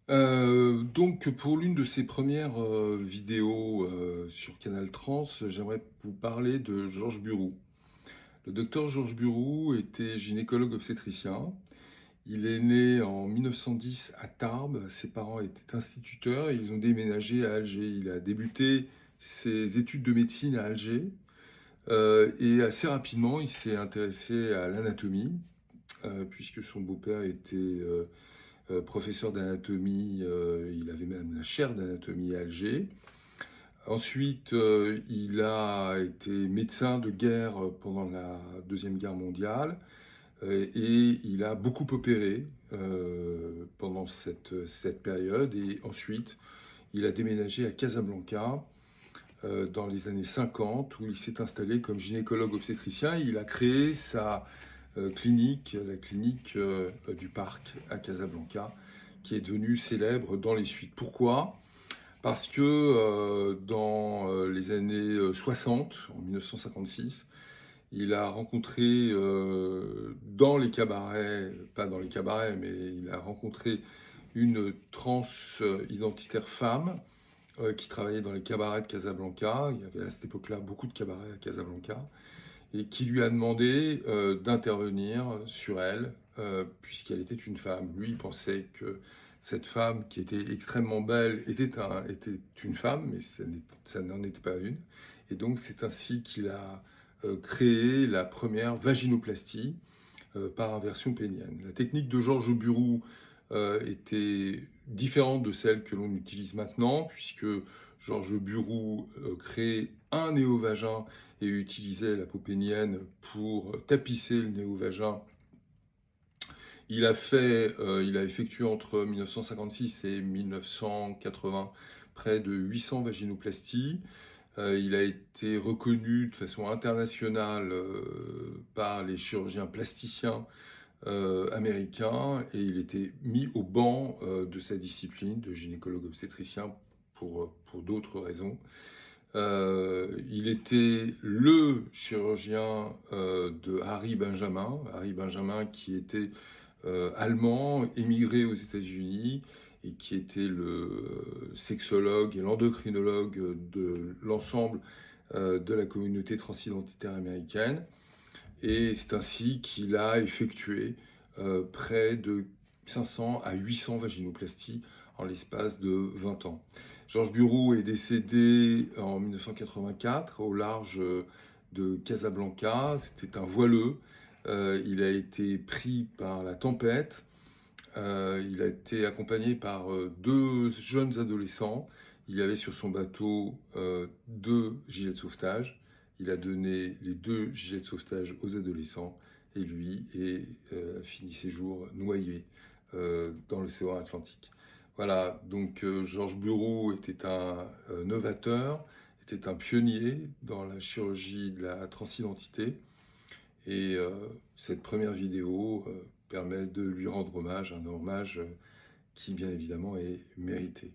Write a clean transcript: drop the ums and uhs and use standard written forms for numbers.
Donc pour l'une de ses premières vidéos, sur Canal Trans, j'aimerais vous parler de Georges Burou. Le docteur Georges Burou était gynécologue obstétricien. Il est né en 1910 à Tarbes. Ses parents étaient instituteurs et ils ont déménagé à Alger. Il a débuté ses études de médecine à Alger, et assez rapidement, il s'est intéressé à l'anatomie, puisque son beau-père était, professeur d'anatomie, il avait même la chaire d'anatomie à Alger. Ensuite, il a été médecin de guerre pendant la Deuxième Guerre mondiale, et il a beaucoup opéré pendant cette période. Et ensuite, il a déménagé à Casablanca dans les années 50, où il s'est installé comme gynécologue obstétricien. Il a créé sa clinique, la clinique du Parc à Casablanca, qui est devenue célèbre dans les suites. Pourquoi? Parce que dans les années 60, en 1956, il a rencontré dans les cabarets, pas dans les cabarets, mais il a rencontré une transidentitaire femme qui travaillait dans les cabarets de Casablanca. Il y avait à cette époque-là beaucoup de cabarets à Casablanca, et qui lui a demandé d'intervenir sur elle, puisqu'elle était une femme. Lui, il pensait que cette femme, qui était extrêmement belle, était une femme, mais ça n'en était pas une. Et donc, c'est ainsi qu'il a créé la première vaginoplastie par inversion pénienne. La technique de Georges Burou était différente de celle que l'on utilise maintenant, puisque Georges Burou crée un néovagin et utilisait la peau pénienne pour tapisser le néovagin. Il a effectué entre 1956 et 1980 près de 800 vaginoplasties. Il a été reconnu de façon internationale par les chirurgiens plasticiens américain, et il était mis au banc de sa discipline de gynécologue obstétricien pour d'autres raisons. Il était le chirurgien de Harry Benjamin qui était allemand, émigré aux États-Unis, et qui était le sexologue et l'endocrinologue de l'ensemble de la communauté transidentitaire américaine. Et c'est ainsi qu'il a effectué près de 500 à 800 vaginoplasties en l'espace de 20 ans. Georges Burou est décédé en 1984 au large de Casablanca. C'était un voileux. Il a été pris par la tempête. Il a été accompagné par deux jeunes adolescents. Il y avait sur son bateau deux gilets de sauvetage. Il a donné les deux gilets de sauvetage aux adolescents, et lui finit ses jours noyé dans l'océan Atlantique. Voilà, donc Georges Burou était un novateur, était un pionnier dans la chirurgie de la transidentité. Et cette première vidéo permet de lui rendre hommage, un hommage qui bien évidemment est mérité.